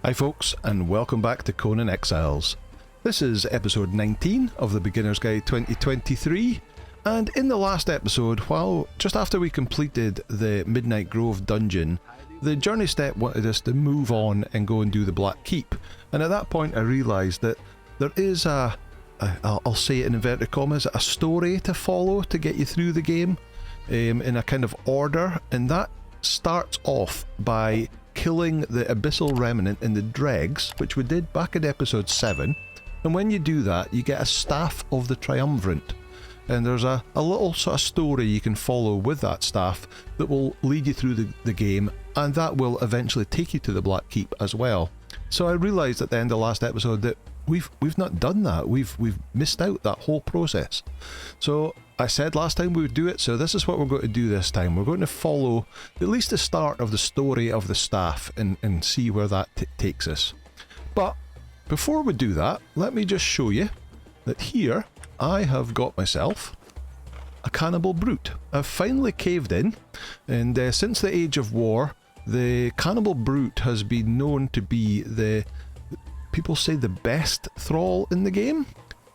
Hi folks, and welcome back to Conan Exiles. This is episode 19 of the Beginner's Guide 2023, and in the last episode, just after we completed the Midnight Grove dungeon, the journey step wanted us to move on and go and do the Black Keep, and at that point I realised that there is I'll say it in inverted commas, a story to follow to get you through the game in a kind of order, and that starts off by killing the Abyssal Remnant in the Dregs, which we did back in episode 7, and when you do that you get a Staff of the Triumvirate, and there's a little sort of story you can follow with that staff that will lead you through the game, and that will eventually take you to the Black Keep as well. So I realised at the end of last episode that we've not done that, we've missed out that whole process. So I said last time we would do it, so this is what we're going to do this time. We're going to follow at least the start of the story of the staff and see where that takes us. But before we do that, let me just show you that here I have got myself a Cannibal Brute. I've finally caved in, and since the Age of War, the Cannibal Brute has been known to be people say the best thrall in the game,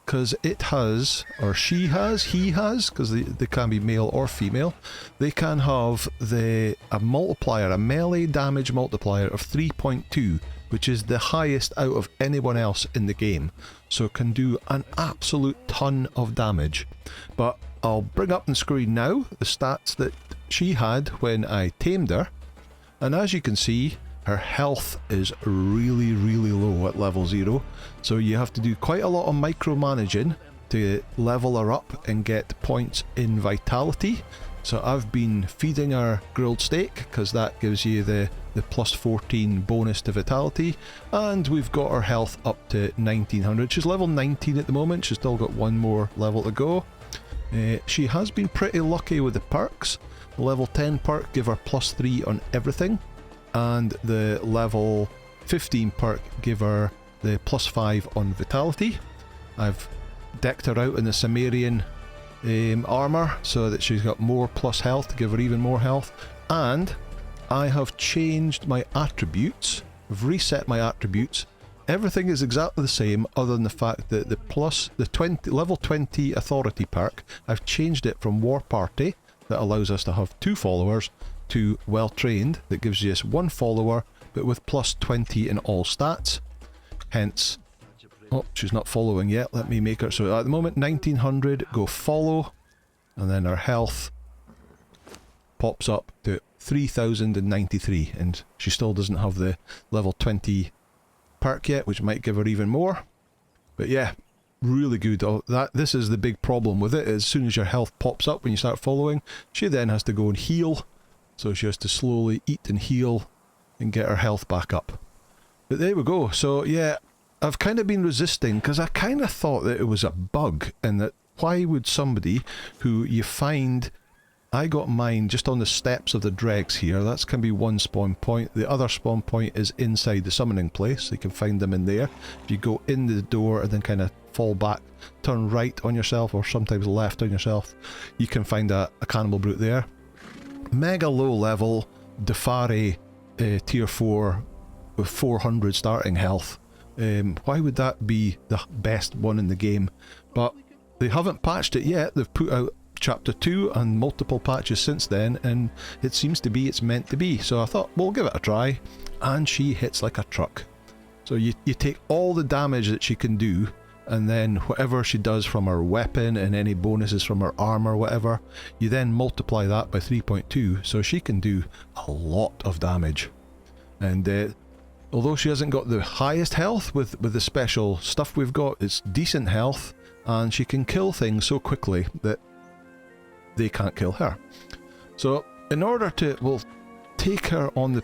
because it has, or she has, he has, because they can be male or female, they can have a multiplier, a melee damage multiplier of 3.2, which is the highest out of anyone else in the game, so it can do an absolute ton of damage. But I'll bring up on screen now the stats that she had when I tamed her, and as you can see, her health is really low at level 0, so you have to do quite a lot of micromanaging to level her up and get points in vitality. So I've been feeding her grilled steak because that gives you the plus 14 bonus to vitality, and we've got her health up to 1900. She's level 19 at the moment, she's still got one more level to go. She has been pretty lucky with the perks. The level 10 perk give her plus 3 on everything, and the level 15 perk give her the plus 5 on vitality. I've decked her out in the Sumerian armour so that she's got more plus health to give her even more health, and I have changed my attributes. I've reset my attributes. Everything is exactly the same other than the fact that the level 20 authority perk, I've changed it from War Party, that allows us to have 2 followers, to well trained, that gives you us 1 follower but with plus 20 in all stats. Hence, oh, she's not following yet, let me make her, so at the moment 1900, go follow, and then her health pops up to 3093, and she still doesn't have the level 20 perk yet, which might give her even more. But yeah, really good. This is the big problem with it, as soon as your health pops up when you start following, she then has to go and heal. So she has to slowly eat and heal and get her health back up. But there we go. So yeah, I've kind of been resisting because I kind of thought that it was a bug, and that why would somebody who you find... I got mine just on the steps of the dregs here. That's can be one spawn point. The other spawn point is inside the summoning place, so you can find them in there. If you go in the door and then kind of fall back, turn right on yourself or sometimes left on yourself, you can find a Cannibal Brute there. Mega low level Defare tier 4 with 400 starting health. Why would that be the best one in the game? But they haven't patched it yet. They've put out chapter 2 and multiple patches since then, and it seems to be it's meant to be, so I thought we'll give it a try, and she hits like a truck. So you take all the damage that she can do, and then whatever she does from her weapon and any bonuses from her armor, whatever, you then multiply that by 3.2, so she can do a lot of damage. And although she hasn't got the highest health with the special stuff we've got, it's decent health, and she can kill things so quickly that they can't kill her. So in order to, we'll take her on the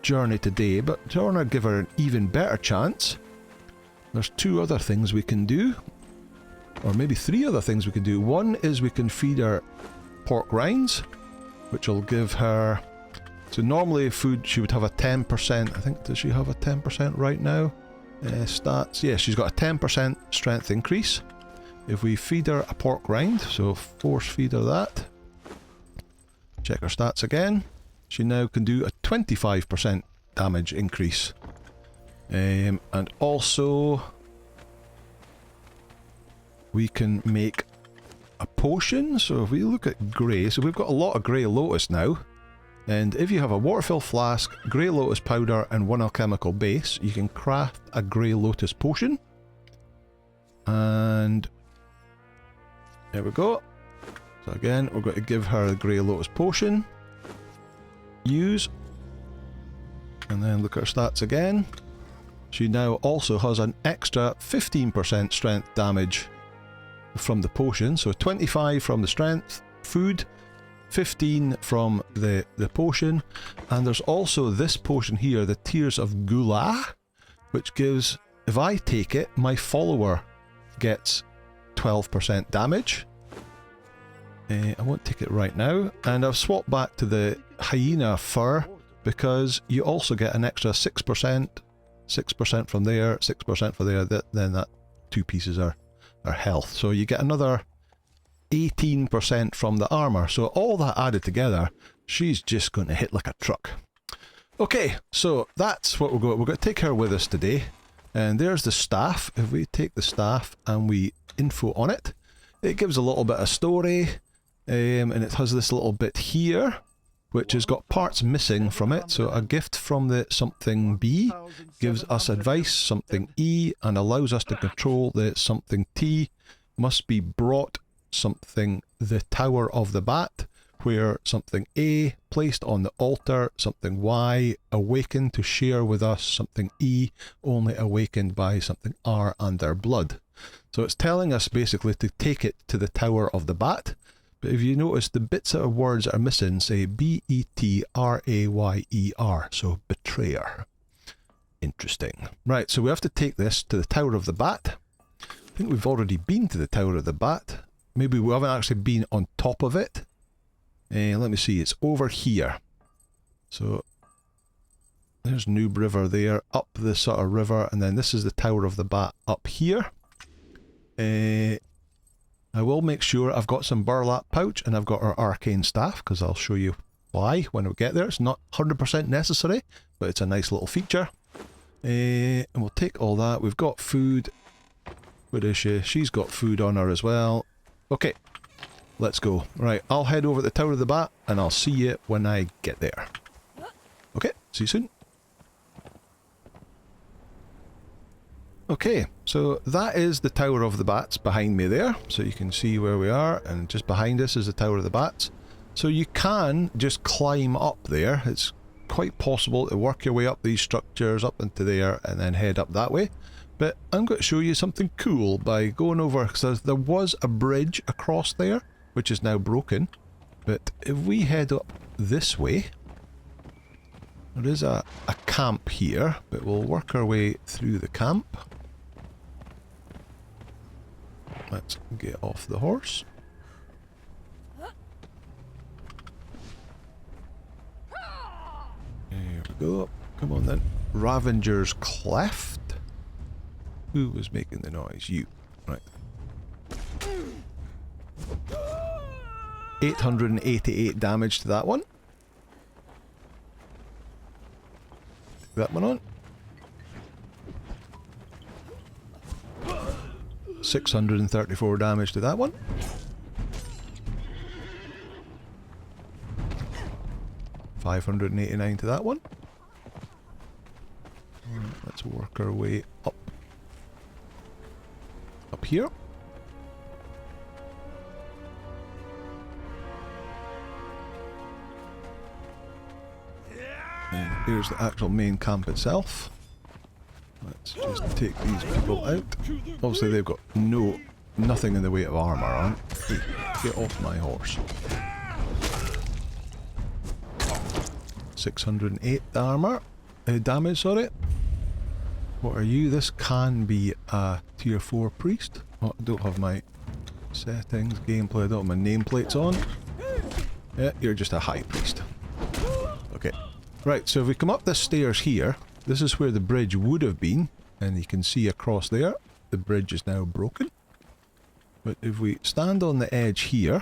journey today, but to want to give her an even better chance, there's 2 other things we can do, or maybe 3 other things we can do. One is we can feed her pork rinds, which will give her, so normally food she would have a 10%, I think, does she have a 10% right now? Stats, yeah, she's got a 10% strength increase. If we feed her a pork rind, so force feed her that, check her stats again, she now can do a 25% damage increase. And also we can make a potion. So if we look at grey, so we've got a lot of grey lotus now. And if you have a water-filled flask, grey lotus powder and 1 alchemical base, you can craft a grey lotus potion. And there we go. So again, we're going to give her the grey lotus potion. Use. And then look at her stats again. She now also has an extra 15% strength damage from the potion. So 25 from the strength, food, 15 from the potion. And there's also this potion here, the Tears of Gula, which gives, if I take it, my follower gets 12% damage. I won't take it right now. And I've swapped back to the hyena fur because you also get an extra 6%, 6% from there, 6% from there. Then that 2 pieces are health. So you get another 18% from the armor. So all that added together, she's just going to hit like a truck. Okay, so that's what we're going to take her with us today. And there's the staff. If we take the staff and we info on it, it gives a little bit of story. And it has this little bit here, which has got parts missing from it. So a gift from the something B gives us advice, something E, and allows us to control the something T. Must be brought, something the Tower of the Bat, where something A, placed on the altar, something Y, awakened to share with us, something E, only awakened by something R and their blood. So it's telling us basically to take it to the Tower of the Bat. But if you notice, the bits of words that are missing say B-E-T-R-A-Y-E-R, so betrayer. Interesting. Right, so we have to take this to the Tower of the Bat. I think we've already been to the Tower of the Bat. Maybe we haven't actually been on top of it. Let me see, it's over here. So there's Noob River there, up this sort of river, and then this is the Tower of the Bat up here. I will make sure I've got some burlap pouch and I've got our arcane staff, because I'll show you why when we get there. It's not 100% necessary, but it's a nice little feature. And we'll take all that. We've got food. Where is she? She's got food on her as well. Okay, let's go. Right, I'll head over to the Tower of the Bat and I'll see you when I get there. Okay, see you soon. Okay, so that is the Tower of the Bats behind me there, so you can see where we are, and just behind us is the Tower of the Bats. So you can just climb up there. It's quite possible to work your way up these structures up into there and then head up that way. But I'm going to show you something cool by going over, because there was a bridge across there, which is now broken. But if we head up this way, there is a camp here, but we'll work our way through the camp. Let's get off the horse. There we go. Come on then. Ravenger's Cleft. Who was making the noise? You. Right. 888 damage to that one. Take that one on. 634 damage to that one. $589 to that one. Let's work our way up. Up here. And here's the actual main camp itself. Let's just take these people out. Obviously they've got nothing in the way of armour on. Hey, get off my horse. 608 armour. Damage, sorry. What are you? This can be a tier 4 priest. Oh, I don't have my settings, gameplay, I don't have my nameplates on. Yeah, you're just a high priest. Okay. Right, so if we come up the stairs here, this is where the bridge would have been, and you can see across there, the bridge is now broken. But if we stand on the edge here,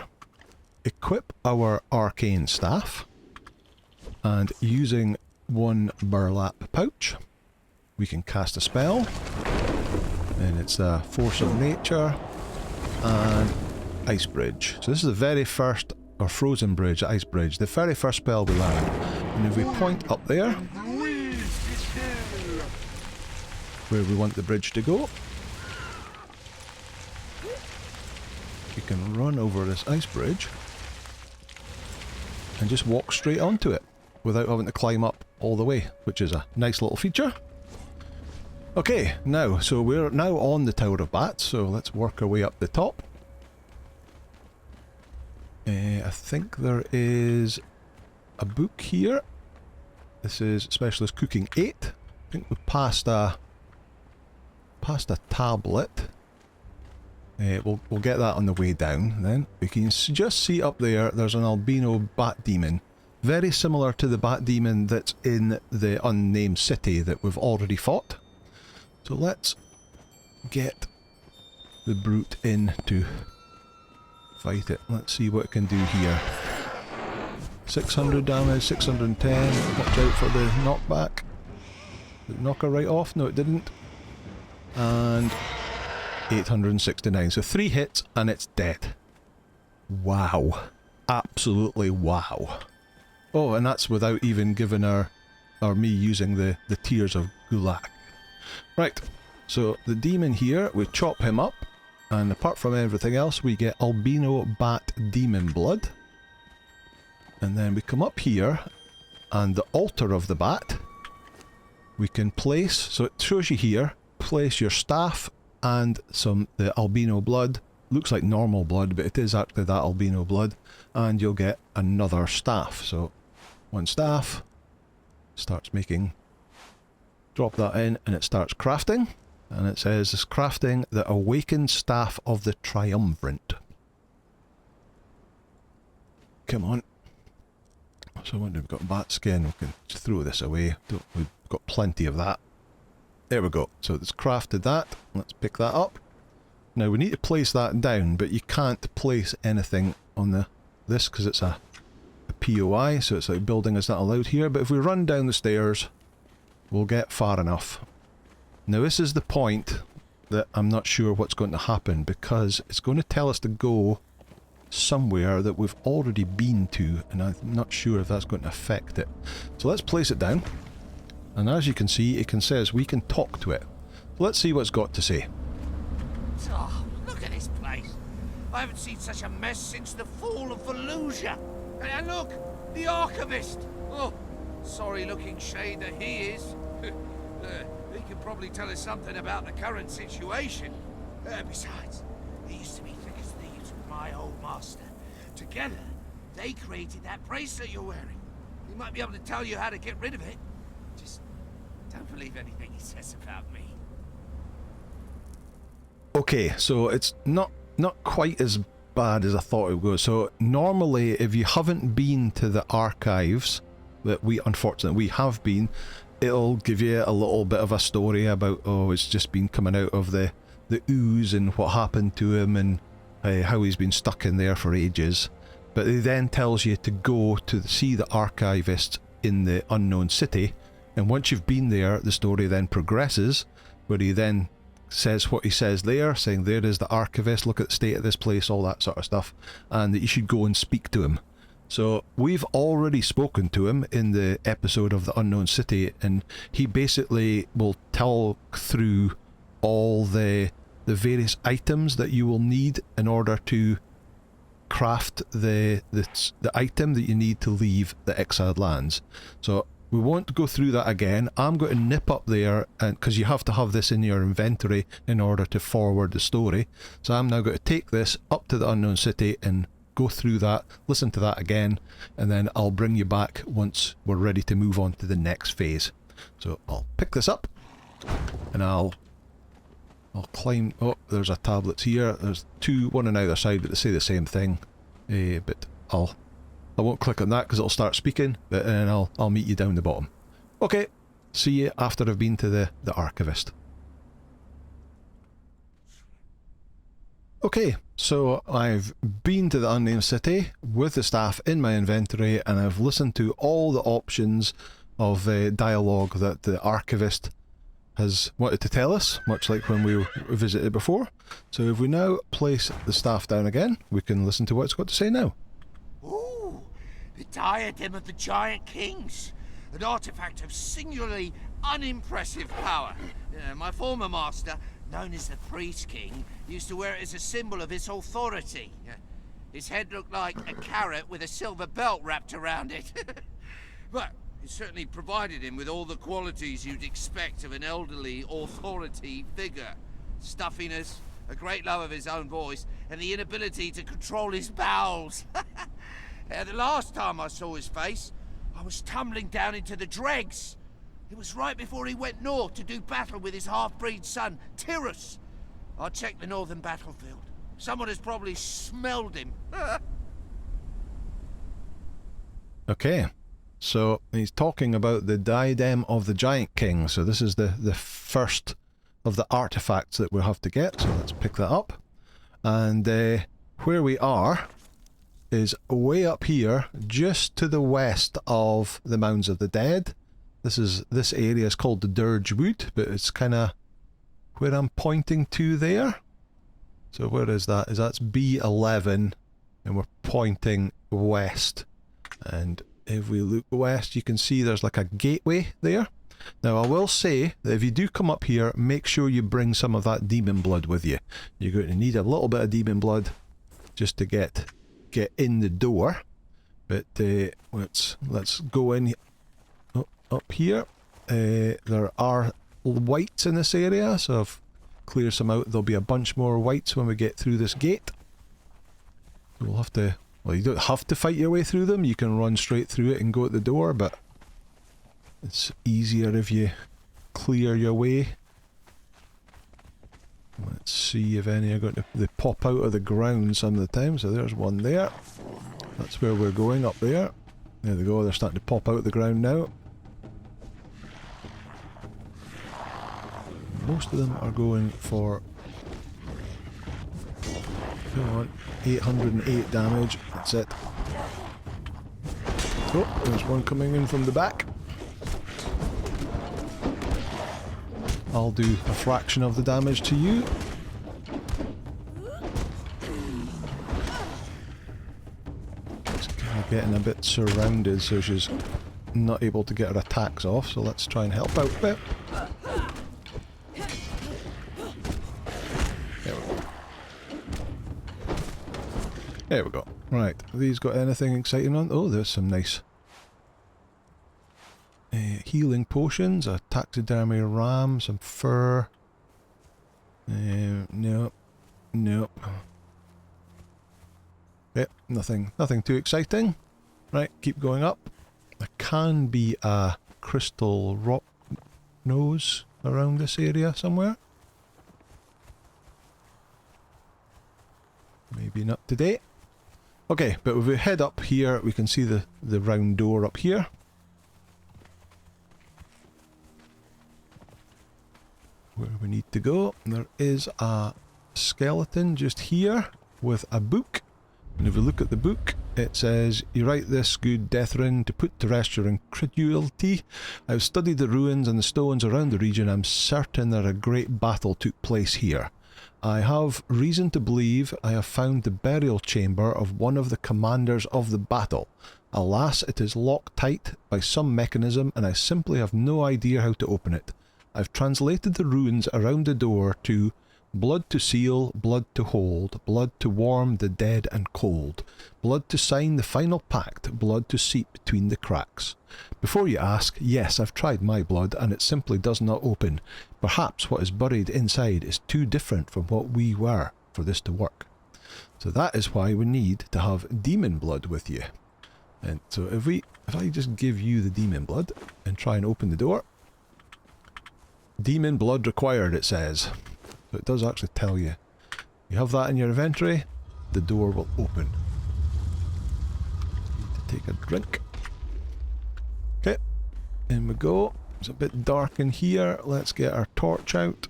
equip our arcane staff, and using one burlap pouch, we can cast a spell. And it's a Force of Nature and Ice Bridge. So this is the very first, or Frozen Bridge, Ice Bridge, the very first spell we learn. And if we point up there, where we want the bridge to go, we can run over this ice bridge and just walk straight onto it without having to climb up all the way, which is a nice little feature. Okay, now, so we're now on the Tower of Bats, so let's work our way up the top. I think there is a book here. This is Specialist Cooking 8. I think we've passed a tablet. We'll get that on the way down then. We can just see up there, there's an albino bat demon. Very similar to the bat demon that's in the unnamed city that we've already fought. So let's get the brute in to fight it. Let's see what it can do here. 600 damage, 610. Watch out for the knockback. Did it knock her right off? No, it didn't. And 869. So 3 hits and it's dead. Wow. Absolutely wow. Oh, and that's without even giving her, or me using the Tears of Gulak. Right, so the demon here, we chop him up, and apart from everything else, we get albino bat demon blood. And then we come up here, and the altar of the bat, we can place, so it shows you here, place your staff and the albino blood. Looks like normal blood, but it is actually that albino blood, and you'll get another staff. So one staff starts making, drop that in, and it starts crafting, and it says it's crafting the awakened staff of the Triumvirate. Come on. So when we've got bat skin, we can just throw this away. We've got plenty of that. There we go. So it's crafted that. Let's pick that up. Now we need to place that down, but you can't place anything on this because it's a POI, so it's like building is not allowed here. But if we run down the stairs, we'll get far enough. Now this is the point that I'm not sure what's going to happen, because it's going to tell us to go somewhere that we've already been to, and I'm not sure if that's going to affect it. So let's place it down, and as you can see, it says we can talk to it. Let's see what it's got to say. Oh, look at this place. I haven't seen such a mess since the fall of Fallujah. And look, the archivist. Oh, sorry looking shade that he is. He can probably tell us something about the current situation. Besides, he used to be thick as thieves with my old master. Together, they created that bracelet you're wearing. He might be able to tell you how to get rid of it. Just don't believe anything he says about me. Okay, so it's not quite as bad as I thought it would go. So normally, if you haven't been to the archives, that unfortunately we have been, it'll give you a little bit of a story about, oh, it's just been coming out of the ooze and what happened to him, and how he's been stuck in there for ages. But it then tells you to go to see the archivist in the unknown city, and once you've been there, the story then progresses, where he then says what he says there, saying there is the archivist, look at the state of this place, all that sort of stuff, and that you should go and speak to him. So we've already spoken to him in the episode of the unknown city, and he basically will tell through all the various items that you will need in order to craft the item that you need to leave the exiled lands. So we won't go through that again. I'm going to nip up there, and because you have to have this in your inventory in order to forward the story. So I'm now going to take this up to the unknown city and go through that, listen to that again, and then I'll bring you back once we're ready to move on to the next phase. So I'll pick this up, and I'll climb. Oh, there's a tablet here. There's two, one on either side, but they say the same thing. But I won't click on that because it'll start speaking, but then I'll meet you down the bottom. Okay, see you after I've been to the archivist. Okay, so I've been to the unnamed city with the staff in my inventory, and I've listened to all the options of dialogue that the archivist has wanted to tell us, much like when we visited before. So if we now place the staff down again, we can listen to what it's got to say now. Ooh, the diadem of the giant kings. An artifact of singularly unimpressive power. My former master, known as the Priest King, used to wear it as a symbol of his authority. His head looked like a carrot with a silver belt wrapped around it. But it certainly provided him with all the qualities you'd expect of an elderly authority figure. Stuffiness, a great love of his own voice, and the inability to control his bowels. The last time I saw his face, I was tumbling down into the dregs. It was right before he went north to do battle with his half-breed son, Tyrus. I checked the northern battlefield. Someone has probably smelled him. Okay, so he's talking about the diadem of the giant king. So this is the first of the artifacts that we'll have to get. So let's pick that up. And where we are is way up here, just to the west of the Mounds of the Dead. This area is called the Dirge Wood, but it's kind of where I'm pointing to there. So where is that? That's B11, and we're pointing west. And if we look west, you can see there's like a gateway there. Now I will say that if you do come up here, make sure you bring some of that demon blood with you. You're going to need a little bit of demon blood just to get in the door. But let's go in up here. There are whites in this area, so I've cleared some out. There'll be a bunch more whites when we get through this gate. We'll have to, well, you don't have to fight your way through them. You can run straight through it and go at the door, but it's easier if you clear your way. Let's see if any are going to, they pop out of the ground some of the time. So there's one there. That's where we're going, up there. There they go, they're starting to pop out of the ground now. Most of them are going for, come on, 808 damage. That's it. Oh, there's one coming in from the back. I'll do a fraction of the damage to you. She's kind of getting a bit surrounded, so she's not able to get her attacks off, so let's try and help out a bit. There we go. Right, have these got anything exciting on? Oh, there's some nice healing potions, a taxidermy ram, some fur. Nope. Yep, nothing too exciting. Right, keep going up. There can be a crystal rock nose around this area somewhere. Maybe not today. Okay, but if we head up here, we can see the round door up here. Where we need to go. There is a skeleton just here with a book. And if we look at the book, it says, "You write this, good Deathrin, to put to rest your incredulity. I've studied the ruins and the stones around the region. I'm certain that a great battle took place here. I have reason to believe I have found the burial chamber of one of the commanders of the battle. Alas, it is locked tight by some mechanism and I simply have no idea how to open it. I've translated the runes around the door to blood to seal, blood to hold, blood to warm the dead and cold, blood to sign the final pact, blood to seep between the cracks. Before you ask, yes, I've tried my blood and it simply does not open. Perhaps what is buried inside is too different from what we were for this to work." So that is why we need to have demon blood with you. And so if I just give you the demon blood and try and open the door, demon blood required, it says. So it does actually tell you. You have that in your inventory, the door will open. Need to take a drink. Okay, in we go. It's a bit dark in here. Let's get our torch out.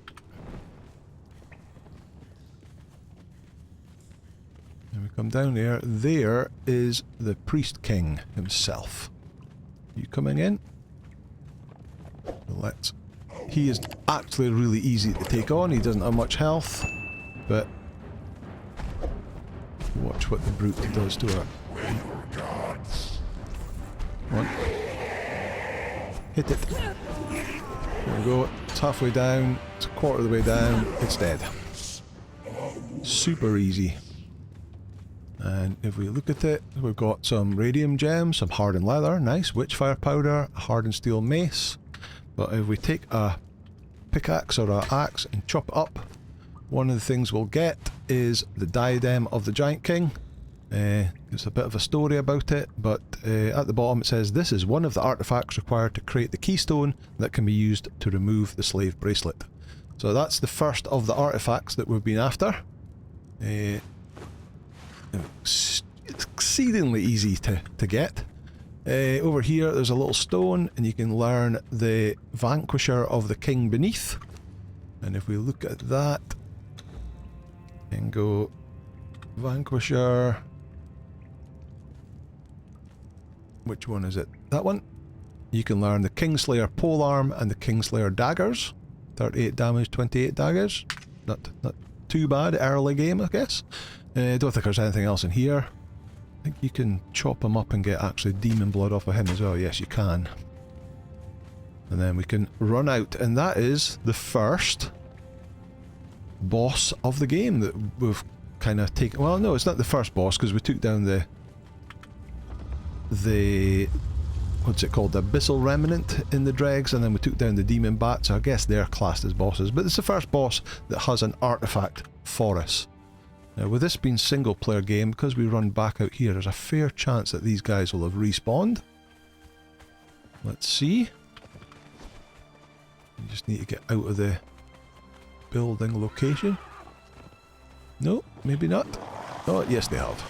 And we come down there. There is the Priest King himself. You coming in? Let's he is actually really easy to take on. He doesn't have much health, but watch what the brute does to her. Come on. Hit it. There we go. It's halfway down. It's a quarter of the way down. It's dead. Super easy. And if we look at it, we've got some radium gems, some hardened leather, nice, witchfire powder, a hardened steel mace. But if we take a pickaxe or an axe and chop it up, one of the things we'll get is the diadem of the Giant King. There's a bit of a story about it, but at the bottom it says this is one of the artifacts required to create the keystone that can be used to remove the slave bracelet. So that's the first of the artifacts that we've been after. It's exceedingly easy to get. Over here there's a little stone and you can learn the Vanquisher of the King Beneath. And if we look at that and go Vanquisher, which one is it? That one? You can learn the Kingslayer Polearm and the Kingslayer Daggers. 38 damage, 28 daggers. Not too bad early game, I guess. I don't think there's anything else in here. I think you can chop him up and get actually demon blood off of him as well. Yes, you can. And then we can run out, and that is the first boss of the game that we've kind of taken. Well, no, it's not the first boss because we took down the what's it called, the Abyssal Remnant in the dregs, and then we took down the demon bat, so I guess they're classed as bosses. But it's the first boss that has an artifact for us. Now, with this being single player game, because we run back out here, there's a fair chance that these guys will have respawned. Let's see. You just need to get out of the building location. No, maybe not. Oh, yes they have.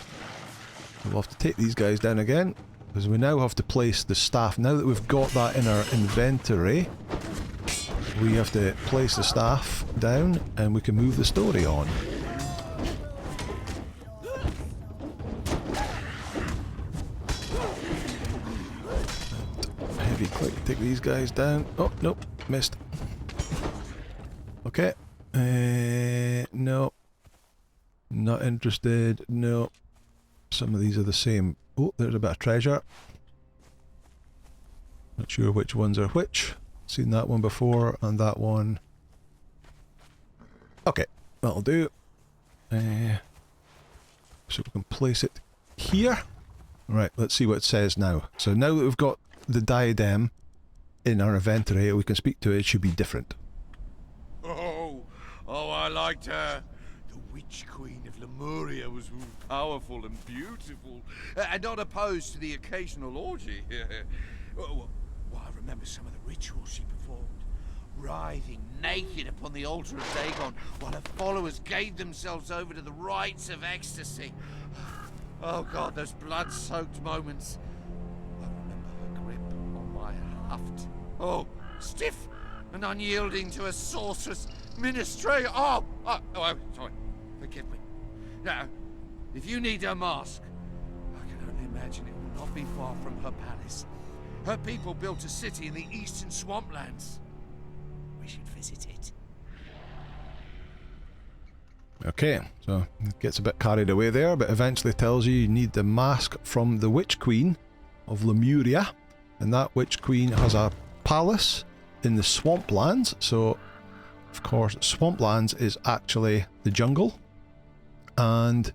We'll have to take these guys down again, because we now have to place the staff. Now that we've got that in our inventory, we have to place the staff down and we can move the story on. And heavy click to take these guys down. Oh, nope, missed. Okay. No. Not interested. No. Some of these are the same. Oh, there's a bit of treasure. Not sure which ones are which. Seen that one before, and that one. Okay, that'll do. So we can place it here. Right, let's see what it says now. So now that we've got the diadem in our inventory, we can speak to it, it should be different. Oh, I liked her. The Witch Queen of Lemuria was powerful and beautiful, and not opposed to the occasional orgy. Well, I remember some of the rituals she performed. Writhing naked upon the altar of Dagon, while her followers gave themselves over to the rites of ecstasy. Oh God, those blood-soaked moments. I remember her grip on my haft. Oh, stiff and unyielding to a sorceress ministry. Oh, sorry. Forgive me. Now, if you need her mask, I can only imagine it will not be far from her palace. Her people built a city in the eastern swamplands. We should visit it. Okay, so it gets a bit carried away there, but eventually tells you need the mask from the Witch Queen of Lemuria, and that Witch Queen has a palace in the swamplands. So of course swamplands is actually the jungle, and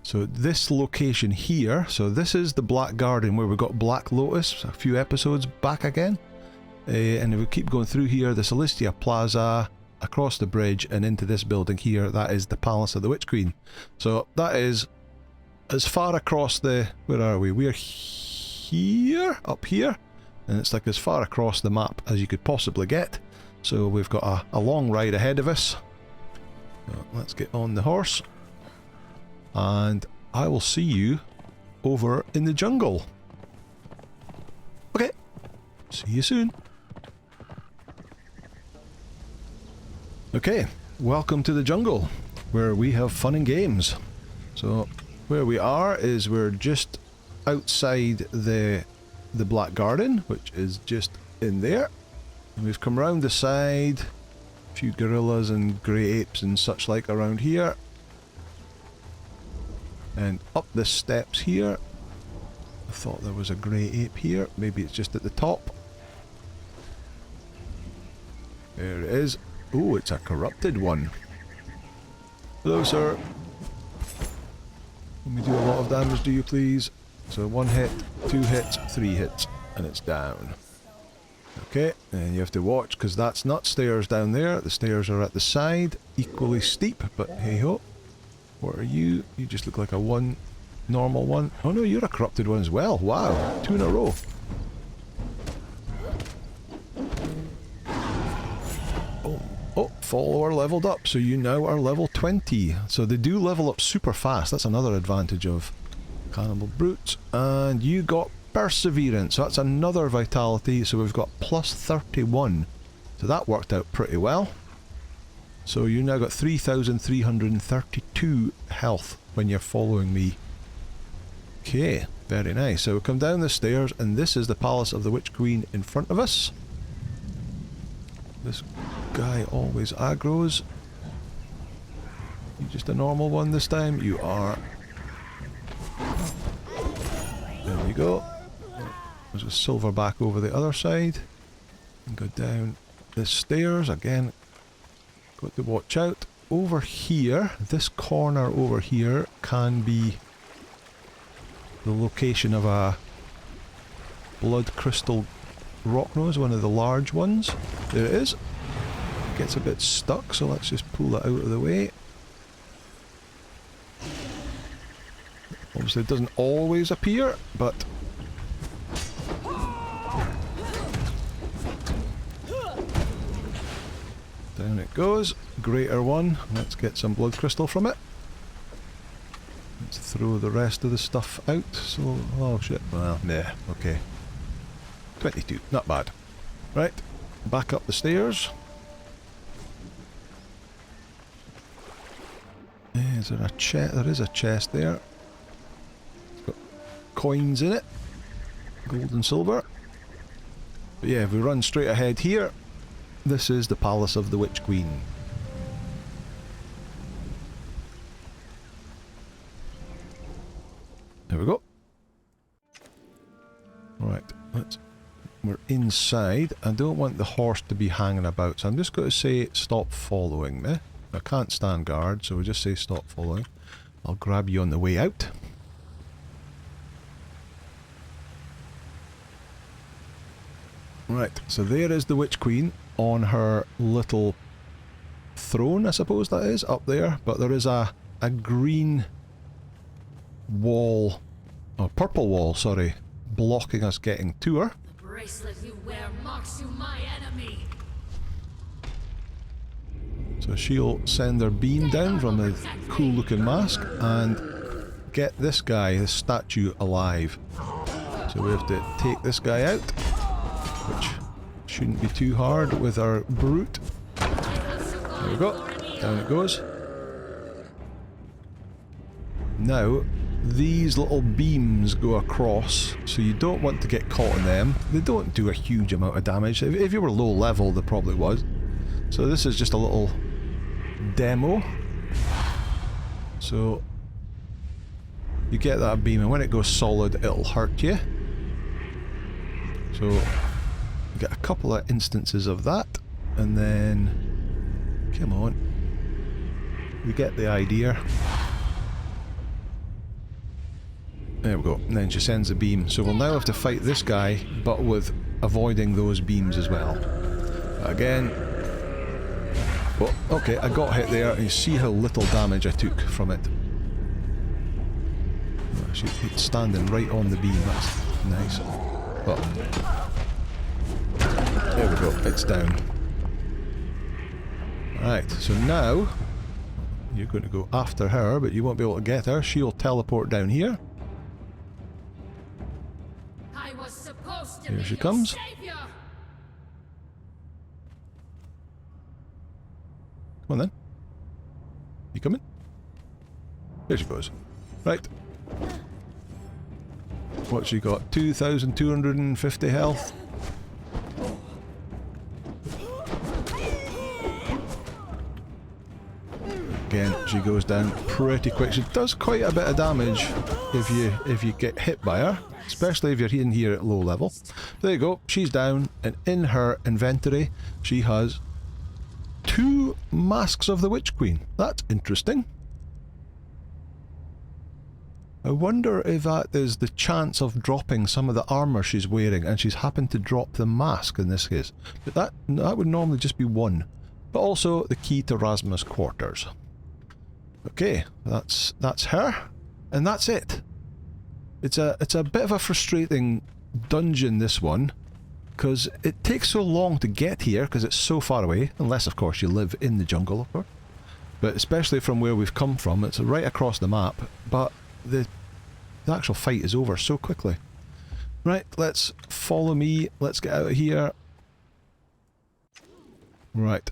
so this location here, so this is the Black Garden where we got Black Lotus a few episodes back again, and if we keep going through here, the Celestia Plaza, across the bridge and into this building here, that is the Palace of the Witch Queen. So that is as far across the, where are we? We're here, up here, and it's like as far across the map as you could possibly get. So we've got a long ride ahead of us. So let's get on the horse, and I will see you over in the jungle. Okay, see you soon. Okay, welcome to the jungle, where we have fun and games. So where we are is we're just outside the Black Garden, which is just in there. And we've come round the side. A few gorillas and grey apes and such like around here. And up the steps here. I thought there was a grey ape here. Maybe it's just at the top. There it is. Oh, it's a corrupted one. Hello, sir. Let me do a lot of damage, do you please? So 1 hit, 2 hits, 3 hits, and it's down. Okay, and you have to watch because that's not stairs down there. The stairs are at the side, equally steep, but hey ho. What are you? You just look like a one normal one. Oh no, you're a corrupted one as well. Wow, 2 in a row. Oh, follower leveled up, so you now are level 20. So they do level up super fast. That's another advantage of Cannibal Brutes. And you got Perseverance, so that's another vitality. So we've got plus 31. So that worked out pretty well. So you now got 3,332 health when you're following me. Okay, very nice. So we come down the stairs, and this is the Palace of the Witch Queen in front of us. This guy always aggroes. You just a normal one this time? You are. There you go. There's a silverback over the other side. And go down the stairs again. Got to watch out. Over here, this corner over here can be the location of a blood crystal rock nose, one of the large ones. There it is. Gets a bit stuck, so let's just pull it out of the way. Obviously it doesn't always appear, but down it goes. Greater one. Let's get some blood crystal from it. Let's throw the rest of the stuff out. So, oh shit. Well, nah. Okay. 22. Not bad. Right. Back up the stairs. Is there a chest? There is a chest there. It's got coins in it. Gold and silver. But yeah, if we run straight ahead here, this is the Palace of the Witch Queen. There we go. Right, we're inside. I don't want the horse to be hanging about, so I'm just going to say stop following me. I can't stand guard, so we'll just say stop following. I'll grab you on the way out. Right, so there is the Witch Queen on her little throne, I suppose that is, up there. But there is a green wall, or purple wall, sorry, blocking us getting to her. The bracelet you wear marks you my enemy. So she'll send her beam down from the cool looking mask and get this guy, this statue, alive. So we have to take this guy out, which shouldn't be too hard with our brute. There we go. Down it goes. Now, these little beams go across, so you don't want to get caught in them. They don't do a huge amount of damage. If you were low level, there probably was. So this is just a little demo. So you get that beam, and when it goes solid, it'll hurt you. So you get a couple of instances of that, and then come on, we get the idea. There we go. And then she sends a beam. So we'll now have to fight this guy, but with avoiding those beams as well. Again. Well, okay, I got hit there, and you see how little damage I took from it. Actually, it's standing right on the beam. That's nice. Well, there we go. It's down. Right, so now you're going to go after her, but you won't be able to get her. She'll teleport down here. Here she comes. Come on then. You coming? There she goes. Right. What's she got? 2,250 health. again, she goes down pretty quick. She does quite a bit of damage if you get hit by her, especially if you're in here at low level. There you go, she's down, and in her inventory she has 2 masks of the Witch Queen. That's interesting. I wonder if that is the chance of dropping some of the armour she's wearing, and she's happened to drop the mask in this case. But that would normally just be 1. But also the key to Razma's quarters. Okay, that's her, and that's it. It's a bit of a frustrating dungeon, this one, because it takes so long to get here because it's so far away, unless of course you live in the jungle, of course. But especially from where we've come from, it's right across the map, but the actual fight is over so quickly. Right, let's follow me, let's get out of here. Right.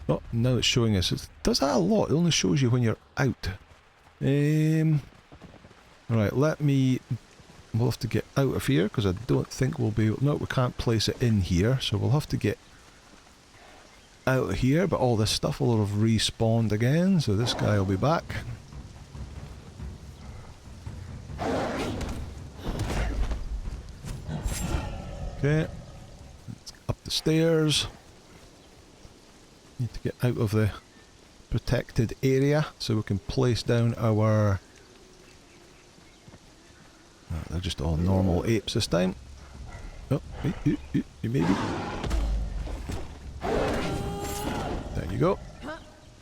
Oh, now it's showing us. It does that a lot, it only shows you when you're out. Right, we'll have to get out of here, because I don't think we'll be able... No, we can't place it in here, so we'll have to get out of here, but all this stuff will have respawned again, so this guy will be back. Okay, let's up the stairs. Need to get out of the protected area so we can place down our... they're just all normal apes this time. Oh, you maybe. There you go.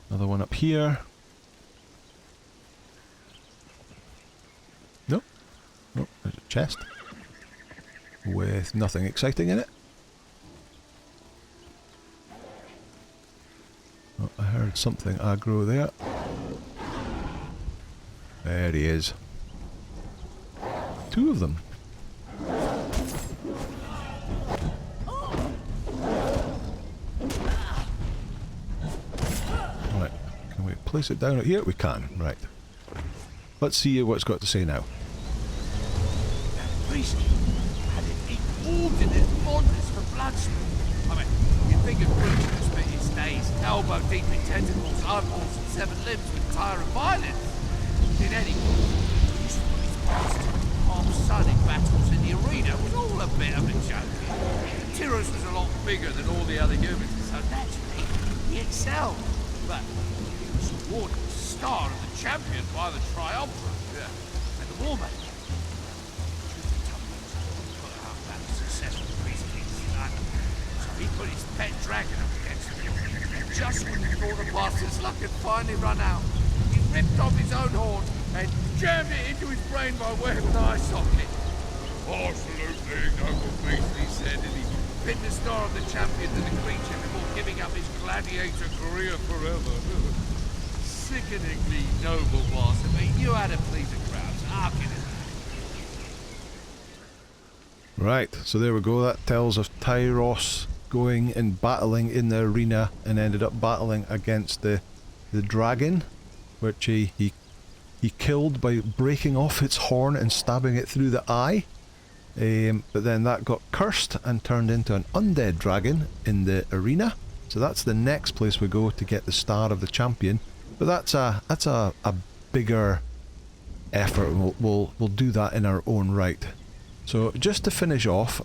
Another one up here. No. Oh, there's a chest. With nothing exciting in it. Oh, I heard something aggro there. There he is. 2 of them. Right, can we place it down here? We can, right. Let's see what it's got to say now. Priest had it inordinate fondness for bloodstain. I mean, you'd think a creature that spent his days elbow deep in tentacles, eyeballs and 7 limbs would tire of violence. Did anyone? His past half-son in battles in the arena was all a bit of a joke. Tyrrus was a lot bigger than all the other humans, so naturally he excelled. But he was awarded the star of the champion by the Triumvirate. And the warmer. So he put his pet dragon up against him. And just when he thought the bastard's luck had finally run out, he ripped off his own horn and jammed it into his brain by way of an eye socket. Absolutely noble beast, he said, and he pinned the star of the champion to the creature before giving up his gladiator career forever. Sickeningly noble boss. I mean, you had to please the crowds. I'll get it. Right, so there we go. That tells of Tyros going and battling in the arena and ended up battling against the dragon, which he killed by breaking off its horn and stabbing it through the eye. But then that got cursed and turned into an undead dragon in the arena. So that's the next place we go to get the star of the champion. But that's a bigger effort. We'll do that in our own right. So just to finish off,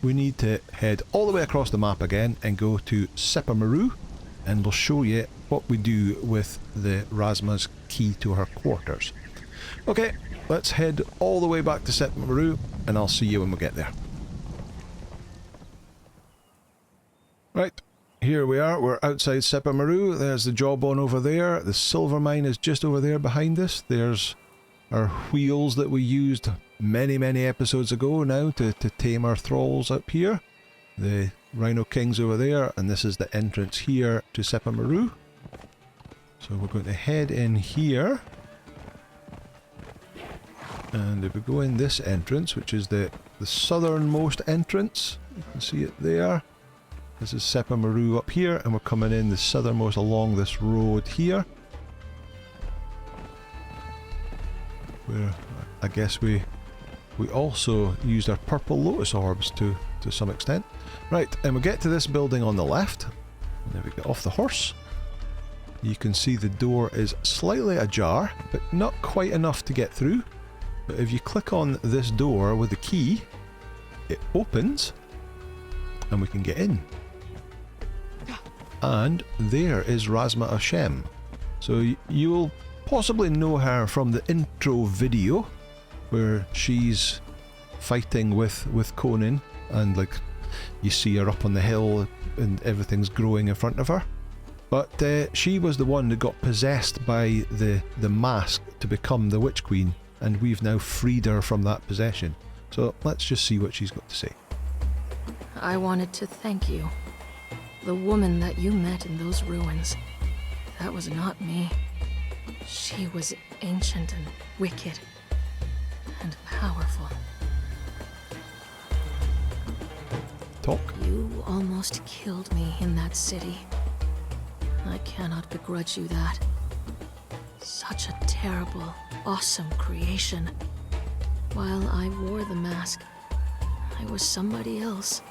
we need to head all the way across the map again and go to Sepamaru, and we'll show you what we do with the Razma's key to her quarters. Okay, let's head all the way back to Sepamaru, and I'll see you when we get there. Right, here we are, we're outside Sepamaru. There's the jawbone over there, the silver mine is just over there behind us. There's our wheels that we used many episodes ago now to tame our thralls up here. The Rhino King's over there, and this is the entrance here to Sepamaru. So we're going to head in here. And if we go in this entrance, which is the southernmost entrance, you can see it there. This is Sepamaru up here, and we're coming in the southernmost along this road here. Where I guess we also used our purple lotus orbs to some extent. Right, and we get to this building on the left, and then we get off the horse, You can see the door is slightly ajar, but not quite enough to get through. But if you click on this door with the key, it opens and we can get in. And there is Razma of Shem. So you'll possibly know her from the intro video where she's fighting with Conan, and like you see her up on the hill and everything's growing in front of her. But she was the one that got possessed by the mask to become the Witch Queen, and we've now freed her from that possession. So let's just see what she's got to say. I wanted to thank you. The woman that you met in those ruins, that was not me. She was ancient and wicked and powerful. Talk. You almost killed me in that city. I cannot begrudge you that. Such a terrible, awesome creation. While I wore the mask, I was somebody else.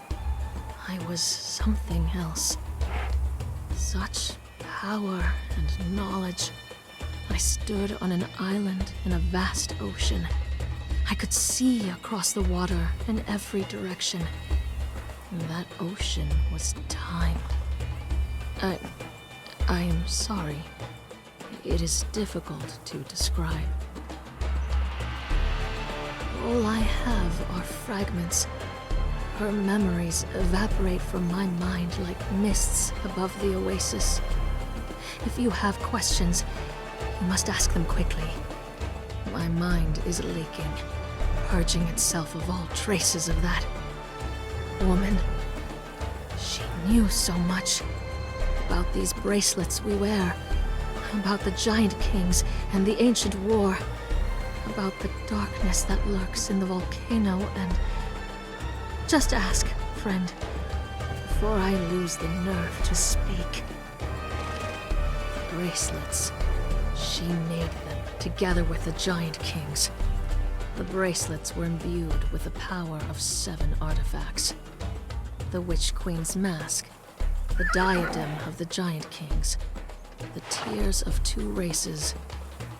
I was something else. Such power and knowledge. I stood on an island in a vast ocean. I could see across the water in every direction. And that ocean was time. I am sorry. It is difficult to describe. All I have are fragments. Her memories evaporate from my mind like mists above the oasis. If you have questions, you must ask them quickly. My mind is leaking, purging itself of all traces of that woman. She knew so much about these bracelets we wear, about the giant kings and the ancient war, about the darkness that lurks in the volcano, and just ask, friend, before I lose the nerve to speak. The bracelets, she made them together with the giant kings. The bracelets were imbued with the power of 7 artifacts. The Witch Queen's mask, the diadem of the giant kings, the tears of 2 races,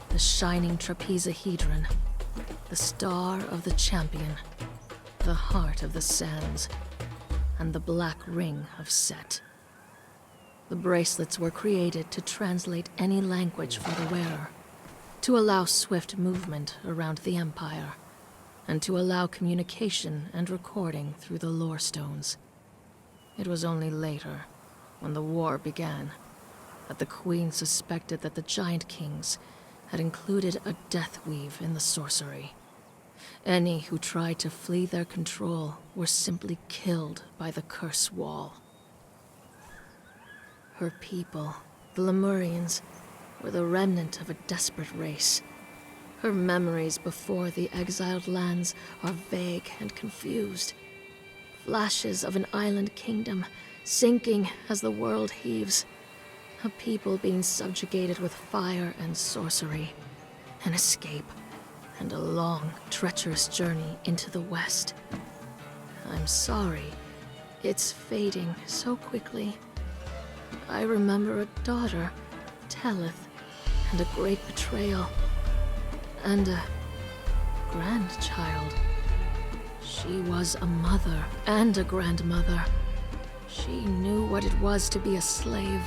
the shining trapezahedron, the star of the champion, the heart of the sands, and the black ring of Set. The bracelets were created to translate any language for the wearer, to allow swift movement around the Empire, and to allow communication and recording through the lore stones. It was only later, when the war began, that the Queen suspected that the Giant Kings had included a death weave in the sorcery. Any who tried to flee their control were simply killed by the curse wall. Her people, the Lemurians, were the remnant of a desperate race. Her memories before the exiled lands are vague and confused. Flashes of an island kingdom sinking as the world heaves. A people being subjugated with fire and sorcery. An escape, and a long, treacherous journey into the West. I'm sorry. It's fading so quickly. I remember a daughter, Tellith, and a great betrayal. And a grandchild. She was a mother and a grandmother. She knew what it was to be a slave,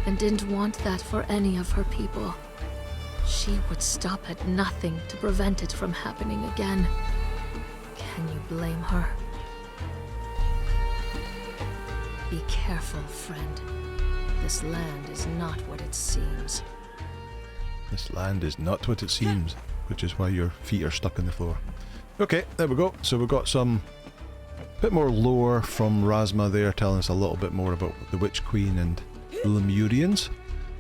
and didn't want that for any of her people. She would stop at nothing to prevent it from happening again. Can you blame her? Be careful, friend. This land is not what it seems. This land is not what it seems, which is why your feet are stuck in the floor. Okay, there we go. So we've got some bit more lore from Razma there, telling us a little bit more about the Witch Queen and the Lemurians.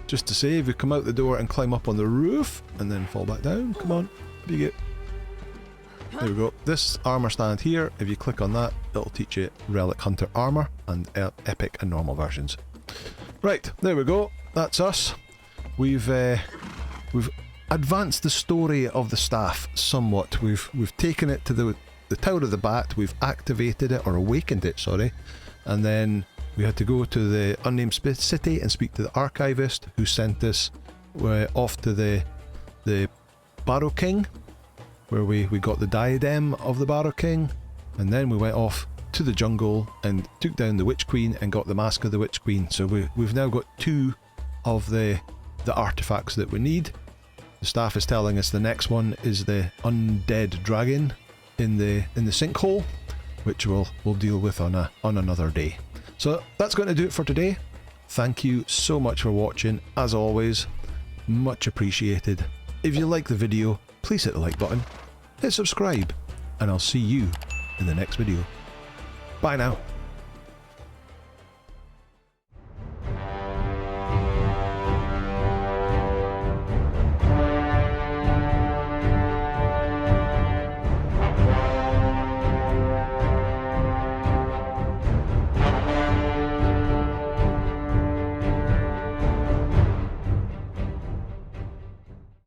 Just to say, if you come out the door and climb up on the roof and then fall back down, come on, what do you get? There we go. This armor stand here, if you click on that, it'll teach you Relic Hunter armor and epic and normal versions. Right, there we go. That's us. We've advanced the story of the staff somewhat. We've taken it to the Tower of the Bat. We've activated it, or awakened it, sorry, and then We had to go to the unnamed city and speak to the archivist who sent us off to the Barrow-King, where we got the diadem of the Barrow-King, and then we went off to the jungle and took down the Witch Queen and got the Mask of the Witch Queen. So we've now got 2 of the artifacts that we need. The staff is telling us the next one is the undead dragon in the sinkhole, which we'll deal with on another day. So that's going to do it for today. Thank you so much for watching, as always, much appreciated. If you like the video, please hit the like button, hit subscribe, and I'll see you in the next video. Bye now.